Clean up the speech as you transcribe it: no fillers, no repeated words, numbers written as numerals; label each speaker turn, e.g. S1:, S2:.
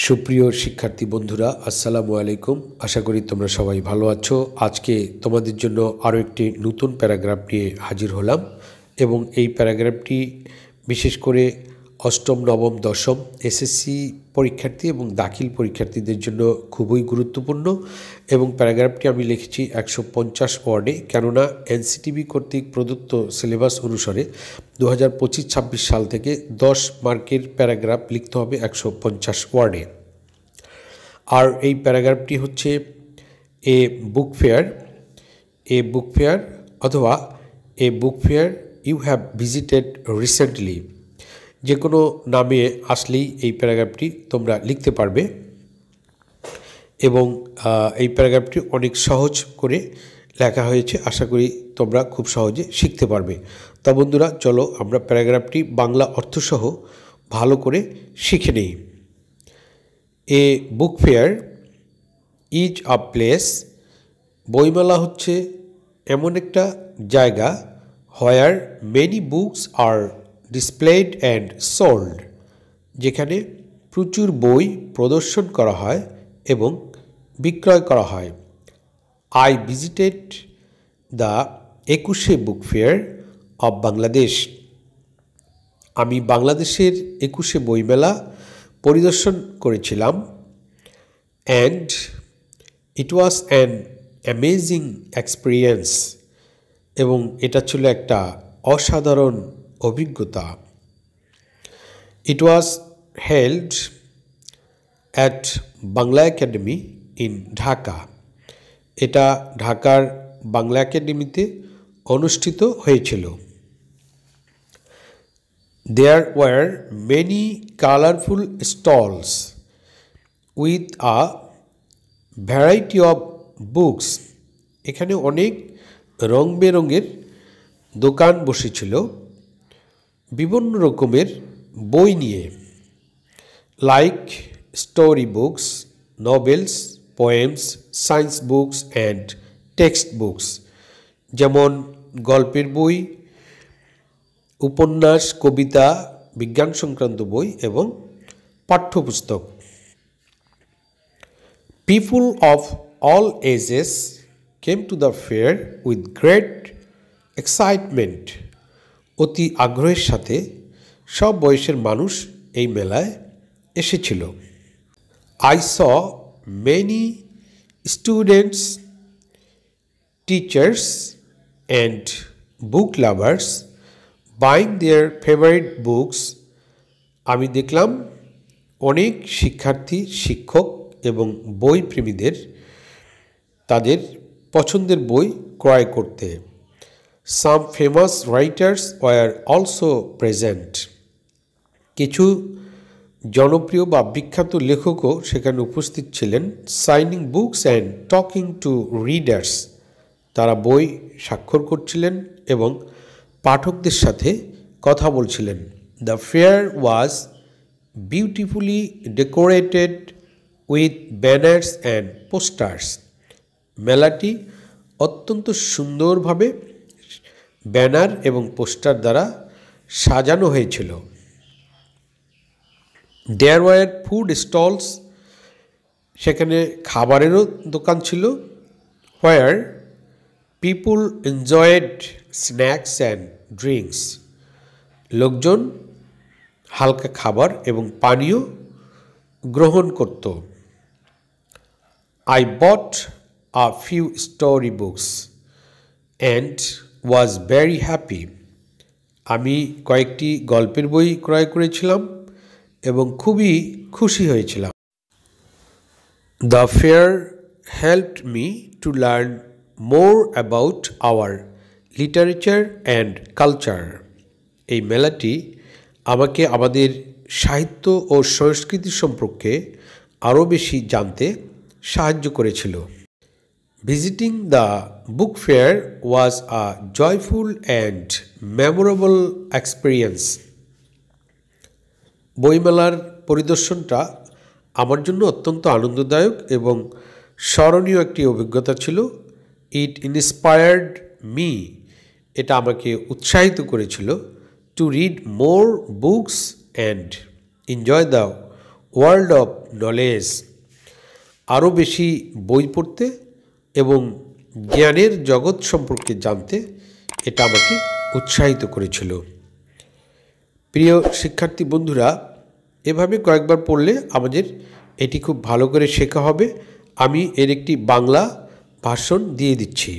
S1: সুপ্রিয় শিক্ষার্থী বন্ধুরা, আসসালামু আলাইকুম। আশা করি তোমরা সবাই ভালো আছো। আজকে তোমাদের জন্য আরও একটি নতুন প্যারাগ্রাফ নিয়ে হাজির হলাম এবং এই প্যারাগ্রাফটি বিশেষ করে অষ্টম, নবম, দশম এসএসসি পরীক্ষার্থী এবং দাখিল পরীক্ষার্থীদের জন্য খুবই গুরুত্বপূর্ণ এবং প্যারাগ্রাফটি আমি লিখেছি 150 ওয়ার্ডে, কেননা এনসিটিবি কর্তৃক প্রদত্ত সিলেবাস অনুসারে 2025-26 সাল থেকে 10 মার্কের প্যারাগ্রাফ লিখতে হবে 150 ওয়ার্ডে। আর এই প্যারাগ্রাফটি হচ্ছে এ বুক ফেয়ার অথবা a book fair you have visited recently, যে কোনো নামে আসলেই এই প্যারাগ্রাফটি তোমরা লিখতে পারবে এবং এই প্যারাগ্রাফটি অনেক সহজ করে লেখা হয়েছে। আশা করি তোমরা খুব সহজে শিখতে পারবে। তা বন্ধুরা, চলো আমরা প্যারাগ্রাফটি বাংলা অর্থসহ ভালো করে শিখে নিই। A book fair is a place, বইমেলা হচ্ছে এমন একটা জায়গা, where many books are displayed and sold, যেখানে প্রচুর বই প্রদর্শন করা হয় এবং বিক্রয় করা হয়। আই ভিজিটেড দ্য 21শে বুক ফেয়ার অব বাংলাদেশ, আমি বাংলাদেশের 21শে বইমেলা পরিদর্শন করেছিলাম। And it was an amazing experience, এবং এটা ছিল একটা অসাধারণ অভিজ্ঞতা। It was held at Bangla Academy in Dhaka, এটা ঢাকার বাংলা একাডেমিতে অনুষ্ঠিত হয়েছিল। There were many colorful stalls with a variety of books, এখানে অনেক রং বেরঙের দোকান বসেছিল বিভিন্ন রকমের বই নিয়ে। Like story books, novels, poems, science books and text books, যেমন গল্পের বই, উপন্যাস, কবিতা, বিজ্ঞান সংক্রান্ত বই এবং পাঠ্যপুস্তক। People of all ages came to the fair with great excitement, অতি আগ্রহের সাথে সব বয়সের মানুষ এই মেলায় এসেছিল। I saw many students, teachers and book lovers buying their favourite books, আমি দেখলাম অনেক শিক্ষার্থী, শিক্ষক এবং বই প্রেমীদের তাদের পছন্দের বই ক্রয় করতে। Some famous writers were also present, কিছু জনপ্রিয় বা বিখ্যাত লেখকও সেখানে উপস্থিত ছিলেন। Signing books and talking to readers, তারা বই স্বাক্ষর করছিলেন এবং পাঠকদের সাথে কথা বলছিলেন। The fair was beautifully decorated with banners and posters, মেলাটি অত্যন্ত সুন্দরভাবে ব্যানার এবং পোস্টার দ্বারা সাজানো হয়েছিল। দেয়ার ওয়ার ফুড স্টলস, সেখানে খাবারেরও দোকান ছিল। হোয়ার পিপুল এনজয়েড স্ন্যাক্স অ্যান্ড ড্রিঙ্কস, লোকজন হালকা খাবার এবং পানীয় গ্রহণ করত। I bought a few story books and was very happy, আমি কয়েকটি গল্পের বই ক্রয় করেছিলাম এবং খুবই খুশি হয়েছিলাম। The fair helped me to learn more about our literature and culture, এই মেলাটি আমাকে আমাদের সাহিত্য ও সংস্কৃতি সম্পর্কে আরও বেশি জানতে সাহায্য করেছিল। Visiting the book fair was a joyful and memorable experience, বইমেলার পরিদর্শনটা আমার জন্য অত্যন্ত আনন্দদায়ক এবং স্মরণীয় একটি অভিজ্ঞতা ছিল। ইট ইন্সপায়ার্ড মি, এটা আমাকে উৎসাহিত করেছিল to read more books and enjoy the world of knowledge, আরও বেশি বই পড়তে এবং জ্ঞানের জগৎ সম্পর্কে জানতে এটা আমাকে উৎসাহিত করেছিল। প্রিয় শিক্ষার্থী বন্ধুরা, এভাবে কয়েকবার পড়লে আমাদের এটি খুব ভালো করে শেখা হবে। আমি এর একটি বাংলা ভার্সন দিয়ে দিচ্ছি।